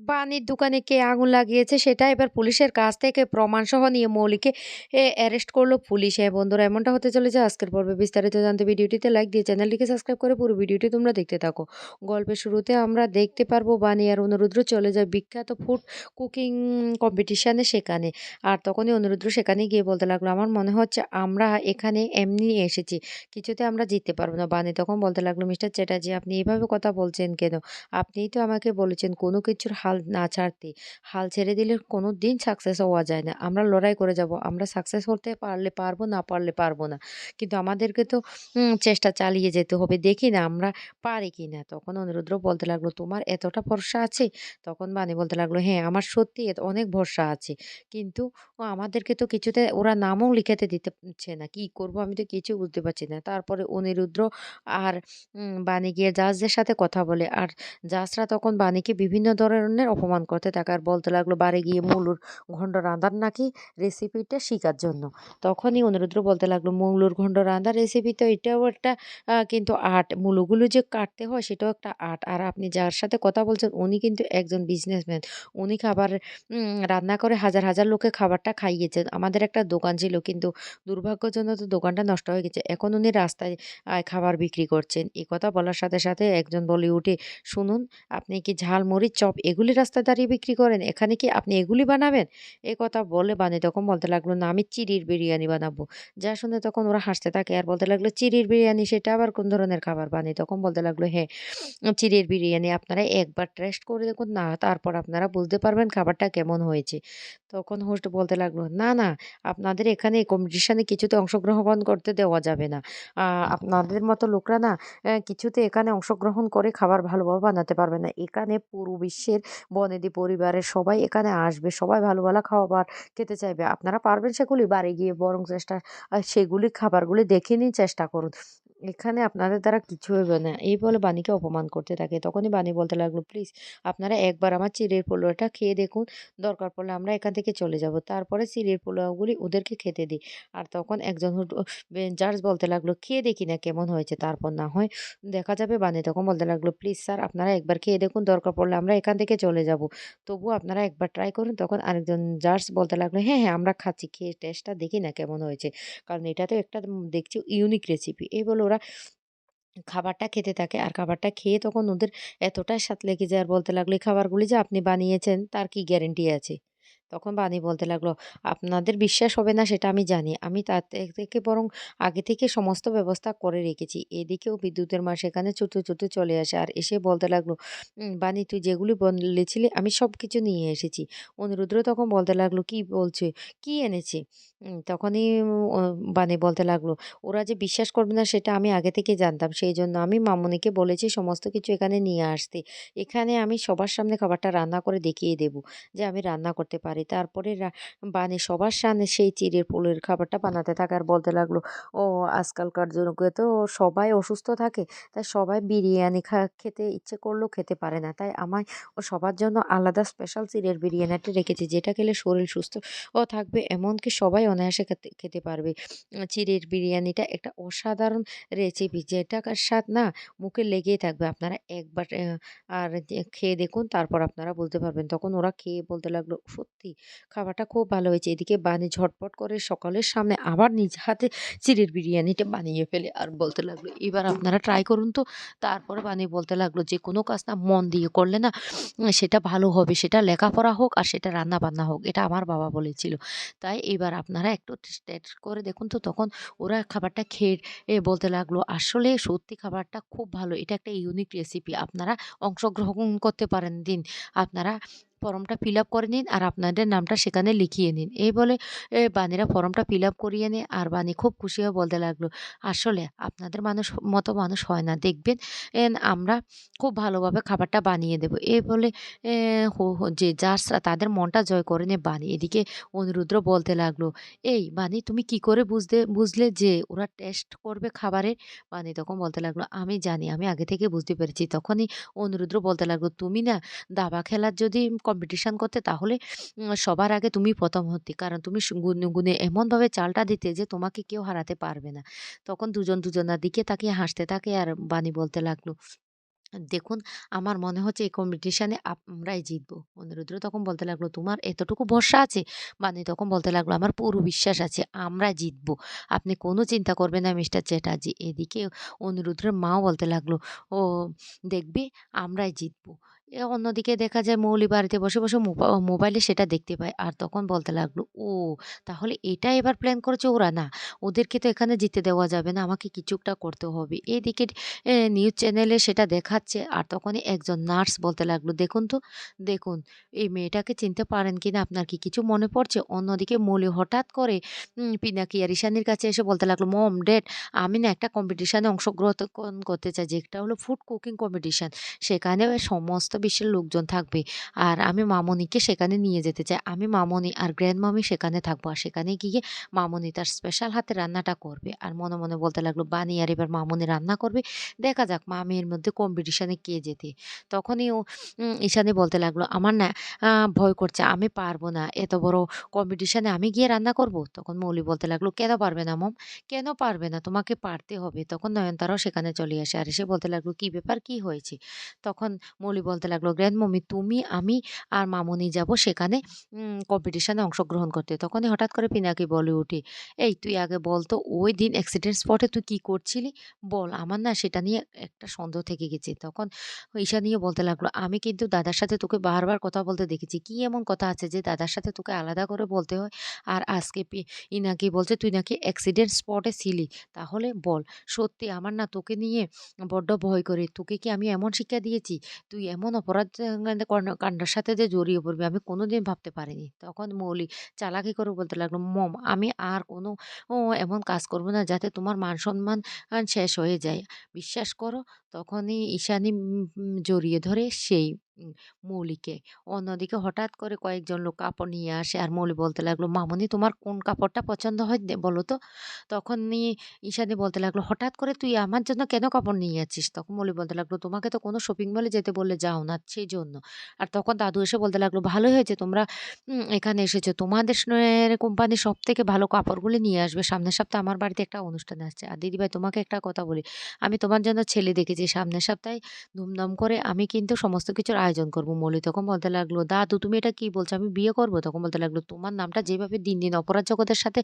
পানির দোকানে কে আগুন লাগিয়েছে সেটা এবার পুলিশের কাছ থেকে প্রমাণসহ নিয়ে মৌলিকে অ্যারেস্ট করলো পুলিশ। হ্যাঁ বন্ধুরা, এমনটা হতে চলেছে আজকের পর্বে। বিস্তারিত জানতে ভিডিওটিতে লাইক দিয়ে চ্যানেলটিকে সাবস্ক্রাইব করে পুরো ভিডিওটি তোমরা দেখতে থাকো। গল্পের শুরুতে আমরা দেখতে পারবো বানি আর অনুরুদ্র চলে যায় বিখ্যাত ফুড কুকিং কম্পিটিশনে সেখানে। আর তখনই অনুরুদ্র সেখানে গিয়ে বলতে লাগলো, আমার মনে হচ্ছে আমরা এখানে এমনি এসেছি, কিছুতে আমরা জিততে পারবো না। বানি তখন বলতে লাগলো, মিস্টার চ্যাটার্জি আপনি এভাবে কথা বলছেন কেন? আপনিই তো আমাকে বলেছেন কোনো কিছুর হাল না ছাড়তে। হাল ছেড়ে দিলে কোনোদিন সাকসেস হওয়া যায় না। আমরা লড়াই করে যাবো। আমরা সাকসেস হতে পারলে পারবো, না পারলে পারবো না। কিন্তু আমাদেরকে তো চেষ্টা চালিয়ে যেতে হবে। দেখি না আমরা পারি কিনা। তখন অনিরুদ্র বলতে লাগলো, "তোমার এতটা ভরসা আছে?" তখন বানি বলতে লাগলো, "হ্যাঁ, আমার সত্যিই অনেক ভরসা আছে। কিন্তু আমাদেরকে তো কিছুতে ওরা নামও লিখাতে দিচ্ছে না। কি করবো আমি তো কিছুই বুঝতে পারছি না।" তারপরে অনিরুদ্র আর বানি গিয়ে জাজদের সাথে কথা বলে। আর জাজরা তখন বাণীকে বিভিন্ন ধরনের অপমান করতে থাকে আর বলতে লাগলো বাড়ি গিয়ে মুলুর ঘন্ট রাঁধার নাকি রেসিপিটা শিখার জন্য। তখনই অনিরুদ্র বলতে লাগলো, মুলুর ঘন্ট রাঁধার রেসিপি তো এটাও একটা কিন্তু আর্ট। মুলোগুলো যে কাটতে হয় সেটাও একটা আর্ট। আর আপনি যার সাথে কথা বলছেন উনি কিন্তু একজন বিজনেসম্যান। উনি খাবার রান্না করে হাজার হাজার লোককে খাবারটা খাইয়েছেন। আমাদের একটা দোকান ছিল, কিন্তু দুর্ভাগ্যজনক তো দোকানটা নষ্ট হয়ে গেছে। এখন উনি রাস্তায় খাবার বিক্রি করছেন। এ কথা বলার সাথে সাথে একজন বলে উঠে, শুনুন, আপনি কি ঝাল, মরিচ, চপ এগুলি রাস্তায় দাঁড়িয়ে বিক্রি করেন? এখানে কি আপনি এগুলি বানাবেন? এ কথা বলে বানি তখন বলতে লাগলো, "না, আমি চিড়ির বিরিয়ানি বানাবো।" যা শুনে তখন ওরা হাসতে থাকে আর বলতে লাগলো, "চিড়ির বিরিয়ানি সেটা আবার কোন ধরনের খাবার?" বানি তখন বলতে লাগলো, "হ্যাঁ, চিড়ের বিরিয়ানি আপনারা একবার টেস্ট করে দেখুন না, তারপর আপনারা বুঝতে পারবেন খাবারটা কেমন হয়েছে।" তখন হোস্ট বলতে লাগলো, "না, না, আপনাদের এখানে কম্পিটিশনে কিছুতে অংশগ্রহণ করতে দেওয়া যাবে না। আ আপনাদের মতো লোকরা না কিছুতে এখানে অংশগ্রহণ করে খাবার ভালোভাবে বানাতে পারবে না। এখানে পুরো বিশ্বের বনেদি পরিবারের সবাই এখানে আসবে। সবাই ভালো, ভালো খাবার খেতে চাইবে। আপনারা পারবেন সেগুলি? বাড়ি গিয়ে বরং চেষ্টা সেগুলি খাবারগুলি দেখে নিন, চেষ্টা করুন। এখানে আপনাদের দ্বারা কিছু হবে না।" এই বলে বাণীকে অপমান করতে থাকে। তখনই বাণী বলতে লাগলো, "প্লিজ আপনারা একবার আমার চিড়ের পোলাওটা খেয়ে দেখুন। দরকার পড়লে আমরা এখান থেকে চলে যাব। তারপরে চিড়ের পোলাওগুলি ওদেরকে খেতে দিই।" আর তখন একজন জাজ বলতে লাগলো, "খেয়ে দেখি না কেমন হয়েছে, তারপর না হয় দেখা যাবে।" বানি তখন বলতে লাগলো, "প্লিজ স্যার আপনারা একবার খেয়ে দেখুন, দরকার পড়লে আমরা এখান থেকে চলে যাব। তবুও আপনারা একবার ট্রাই করুন।" তখন আরেকজন জাজ বলতে লাগলো, "হ্যাঁ, হ্যাঁ আমরা খাচ্ছি। খেয়ে টেস্টটা দেখি না কেমন হয়েছে। কারণ এটা তো একটা দেখছি ইউনিক রেসিপি।" এই বলে ওরা খাবারটা খেতে থাকে। আর খাবারটা খেয়ে তখন ওদের এতটাই স্বাদ লেগে যায় আর বলতে লাগলো, "এই খাবারগুলি যে আপনি বানিয়েছেন তার কি গ্যারান্টি আছে?" তখন বানি বলতে লাগলো, "আপনাদের বিশ্বাস হবে না সেটা আমি জানি। আমি তার থেকে বরং আগে থেকে সমস্ত ব্যবস্থা করে রেখেছি।" এদিকেও বিদ্যুতের মা সেখানে ছুটতে, ছুটতে চলে আসে। আর এসে বলতে লাগলো, বানি তুই যেগুলি বলেছিলি আমি সবকিছু নিয়ে এসেছি।" অনিরুদ্র তখন বলতে লাগলো, "কি বলছে? কি এনেছে?" তখনই অ বানি বলতে লাগলো, "ওরা যে বিশ্বাস করবে না সেটা আমি আগে থেকেই জানতাম। সেইজন্য আমি মামুনিকে বলেছি সমস্ত কিছু এখানে নিয়ে আসতে। এখানে আমি সবার সামনে খাবারটা রান্না করে দেখিয়ে দেব যে আমি রান্না করতে পারি।" তারপরে বানি সবার সামনে সেই চিড়ের পুলের খাবারটা বানাতে থাকে আর বলতে লাগলো, "ও আজকালকার যুগে তো সবাই অসুস্থ থাকে। তাই সবাই বিরিয়ানি খেতে ইচ্ছে করলেও খেতে পারে না। তাই আমায় সবার জন্য আলাদা স্পেশাল চিড়ের বিরিয়ানিটা রেখেছি, যেটা খেলে শরীর সুস্থ থাকবে, এমনকি সবাই অনায়াসে খেতে খেতে পারবে।" চিড়ের বিরিয়ানিটা একটা অসাধারণ রেসিপি, যেটার স্বাদ না মুখে লেগেই থাকবে। আপনারা একবার আর খেয়ে দেখুন, তারপর আপনারা বুঝতে পারবেন। তখন ওরা খেয়ে বলতে লাগলো, "সত্যি খাবারটা খুব ভালো হয়েছে।" এদিকে বানি ঝটপট করে সকলের সামনে আবার নিজ হাতে চিড়ের বিরিয়ানিটা বানিয়ে ফেলে আর বলতে লাগলো, "এবার আপনারা ট্রাই করুন তো।" তারপরে বানি বলতে লাগলো, "যে কোনো কাজ না মন দিয়ে করলে না সেটা ভালো হবে। সেটা লেখাপড়া হোক আর সেটা রান্না-বান্না হোক। এটা আমার বাবা বলেছিল। তাই এবার আপনারা একটু টেস্ট করে দেখুন তো।" তখন ওরা খাবারটা খেয়ে বলতে লাগলো, "আসলে সত্যি খাবারটা খুব ভালো। এটা একটা ইউনিক রেসিপি। আপনারা অংশগ্রহণ করতে পারেন দিন। আপনারা ফর্মটা ফিল আপ করে নিন আর আপনাদের নামটা সেখানে লিখিয়ে নিন।" এই বলে বানিরা ফর্মটা ফিল আপ করিয়ে নেয় আর বানি খুব খুশি হয়ে বলতে লাগলো, "আসলে আপনাদের মতো মানুষ হয় না। দেখবেন আমরা খুব ভালোভাবে খাবারটা বানিয়ে দেব।" এই বলে এ যে জাজরা তাদের মনটা জয় করে নেয় বানি। এদিকে অনিরুদ্র বলতে লাগলো, "এই বানি তুমি কি করে বুঝলে যে ওরা টেস্ট করবে খাবারের?" বানি তখন বলতে লাগলো, "আমি জানি। আমি আগে থেকে বুঝতে পেরেছি।" তখনই অনুরুদ্র বলতে লাগলো, "তুমি না দাবা খেলার যদি কম্পিটিশন করতে তাহলে সবার আগে তুমি ১ম হতে। কারণ তুমি গুনে, গুনে এমনভাবে চালটা দিতে যে তোমাকে কেউ হারাতে পারবে না।" তখন দুজন দুজনার দিকে তাকিয়ে হাসতে থাকে আর বানি বলতে লাগলো, দেখুন, আমার মনে হচ্ছে এই কম্পিটিশনে আমরাই জিতবো। অনিরুদ্ধ তখন বলতে লাগলো, "তোমার এতটুকু ভরসা আছে?" বানি তখন বলতে লাগলো, "আমার পুরো বিশ্বাস আছে আমরা জিতবো। আপনি কোনো চিন্তা করবেন না মিস্টার চ্যাটার্জি।" এদিকে অনিরুদ্ধের মাও বলতে লাগলো, "ও দেখবি আমরাই জিতবো।" অন্যদিকে দেখা যায় মৌলি বাড়িতে বসে, বসে মোবাইলে সেটা দেখতে পায়। আর তখন বলতে লাগলো, "ও তাহলে এটা এবার প্ল্যান করেছে ওরা? না, ওদেরকে তো এখানে জিততে দেওয়া যাবে না। আমাকে কিছু একটা করতে হবে।" এদিকে নিউজ চ্যানেলে সেটা দেখাচ্ছে। আর তখনই একজন নার্স বলতে লাগলো, "দেখুন তো, দেখুন এই মেয়েটাকে চিনতে পারেন কিনা? আপনার কি কিছু মনে পড়ছে?" অন্যদিকে মৌলি হঠাৎ করে পিনাকি আর ঈশানীর কাছে এসে বলতে লাগলো, "মম, ড্যাড, আমি না একটা কম্পিটিশনে অংশগ্রহণ করতে চাই, যেটা হলো ফুড কুকিং কম্পিটিশন। সেখানে সমস্ত বিশ্বের লোকজন থাকবে। আর আমি মামনিকে সেখানে নিয়ে যেতে চাই। আমি, মামনি আর গ্র্যান্ডমামি সেখানে থাকবো। আর সেখানে গিয়ে মামনি তার স্পেশাল হাতে রান্নাটা করবে।" আর মনে, মনে বলতে লাগলো, "বানি আর এবার মামনি রান্না করবে। দেখা যাক মা-মেয়ের মধ্যে কম্পিটিশনে কে জেতে।" তখনই ঈশানী বলতে লাগলো, "আমার না আ ভয় করছে। আমি পারব না। এত বড় কম্পিটিশনে আমি গিয়ে রান্না করব?" তখন মৌলি বলতে লাগলো, "কেন পারবে না মম? কেন পারবে না? তোমাকে পারতে হবে।" তখন নয়নতারাও সেখানে চলে আসে। আর এসে বলতে লাগলো, "কি ব্যাপার? কি হয়েছে?" তখন মৌলি বলতে লাগলো, "গ্র্যান্ডমাম্মি, তুমি, আমি আর মামুনি যাব সেখানে কম্পিটিশনে অংশগ্রহণ করতে।" তখনই হঠাৎ করে পিনাকি বলে ওঠে, "এই তুই আগে বল তো ওইদিন অ্যাক্সিডেন্ট স্পটে তুই কি করছিলি? বল, আমার না সেটা নিয়ে একটা সন্দেহ থেকে গেছে।" তখন ঈশানীও বলতে লাগলো, "আমি কিন্তু দাদার সাথে তোকে বারবার কথা বলতে দেখেছি। কি এমন কথা আছে যে দাদার সাথে তোকে আলাদা করে বলতে হয়? আর আজকে ই নাকি বলছে তুই নাকি অ্যাক্সিডেন্ট স্পটে ছিলি। তাহলে বল, সত্যি আমার না তোকে নিয়ে বড্ড ভয় করে। তোকে কি আমি এমন শিক্ষা দিয়েছি? তুই এমন অপরাধ কান্ডের সাথে যে জড়িয়ে পড়বি আমি কোনোদিন ভাবতে পারিনি।" তখন মৌলি চালাকি করে বলতে লাগলো, "মম, আমি আর কোনো এমন কাজ করব না যাতে তোমার মান-সম্মান শেষ হয়ে যায়। বিশ্বাস করো।" তখনই ঈশানী জড়িয়ে ধরে সেই উম মৌলিকে। অন্যদিকে হঠাৎ করে কয়েকজন লোক কাপড় নিয়ে আসে আর মৌলি বলতে লাগলো, "মামুনি, তোমার কোন কাপড়টা পছন্দ হয় বলো তো?" তখনই ঈশানী বলতে লাগলো, "হঠাৎ করে তুই আমার জন্য কেন কাপড় নিয়ে যাচ্ছিস?" তখন মৌলি বলতে লাগলো, "তোমাকে তো কোনো শপিং মলে যেতে বললে যাও না, সেজন্য।" আর তখন দাদু এসে বলতে লাগলো, "ভালোই হয়েছে তোমরা এখানে এসেছো। তোমাদের কোম্পানির সবথেকে ভালো কাপড়গুলি নিয়ে আসবে। সামনের সপ্তাহে আমার বাড়িতে একটা অনুষ্ঠান আসছে। আর দিদিভাই, তোমাকে একটা কথা বলি। আমি তোমার জন্য ছেলে দেখেছি। সামনের সপ্তাহে ধুমধাম করে আমি কিন্তু সমস্ত কিছুর আয়োজন করব।" মৌলি তখন বলতে লাগলো, "দাদু, তুমি এটা কি বলছো? আমি বিয়ে করব?" তখন বলতে লাগলো, "তোমার নামটা যেভাবে দিন, দিন অপরাধ জগতের সাথে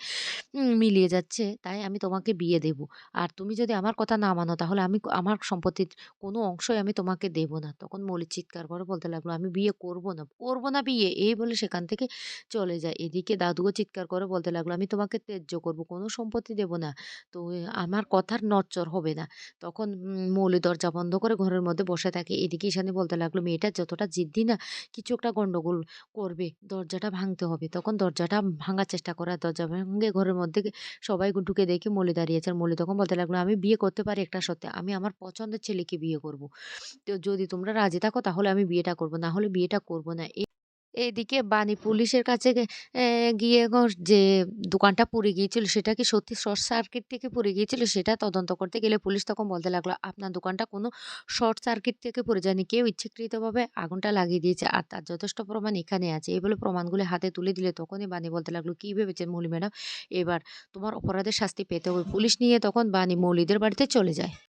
মিলিয়ে যাচ্ছে, তাই আমি তোমাকে বিয়ে দেব। আর তুমি যদি আমার কথা না মানো তাহলে আমি আমার সম্পত্তির কোনো অংশই আমি তোমাকে দেব না।" তখন মৌলি চিৎকার করে বলতে লাগলো, "আমি বিয়ে করব না, করব না বিয়ে।" এই বলে সেখান থেকে চলে যায়। এদিকে দাদুও চিৎকার করে বলতে লাগলো, "আমি তোমাকে ত্যায্য করব, কোনো সম্পত্তি দেব না। তো আমার কথার নড়চড় হবে না।" তখন মৌলি দরজা বন্ধ করে ঘরের মধ্যে বসে থাকে। এদিকে ঈশানী বলতে লাগলো, "মেয়েটা যতটা জিদ্দি না, কিছু একটা গন্ডগোল করবে। দরজাটা ভাঙতে হবে।" তখন দরজাটা ভাঙার চেষ্টা করে। আর দরজা ভেঙে ঘরের মধ্যে সবাই ঢুকে দেখে মৌলি দাঁড়িয়ে আছে। আর মৌলি তখন বলতে লাগলো, "আমি বিয়ে করতে পারি একটা শর্তে। আমি আমার পছন্দের ছেলেকে বিয়ে করব। তো যদি তোমরা রাজি থাকো তাহলে আমি বিয়েটা করব। না হলে বিয়েটা করব না।" এদিকে বাণী পুলিশের কাছে গিয়ে যে দোকানটা পুড়ে গিয়েছিল সেটা কি সত্যি শর্ট সার্কিট থেকে পুড়ে গিয়েছিল সেটা তদন্ত করতে গেলে পুলিশ তখন বলতে লাগলো, "আপনার দোকানটা কোনো শর্ট সার্কিট থেকে পুড়ে যায়নি। কেউ ইচ্ছাকৃতভাবে আগুনটা লাগিয়ে দিয়েছে। আর তার যথেষ্ট প্রমাণ এখানে আছে।" এই বলে প্রমাণগুলো হাতে তুলে দিলে তখনই বাণী বলতে লাগলো, "কি ভেবেছেন মৌলি ম্যাডাম? এবার তোমার অপরাধের শাস্তি পেতে হবে।" পুলিশ নিয়ে তখন বাণী মৌলিদের বাড়িতে চলে যায়।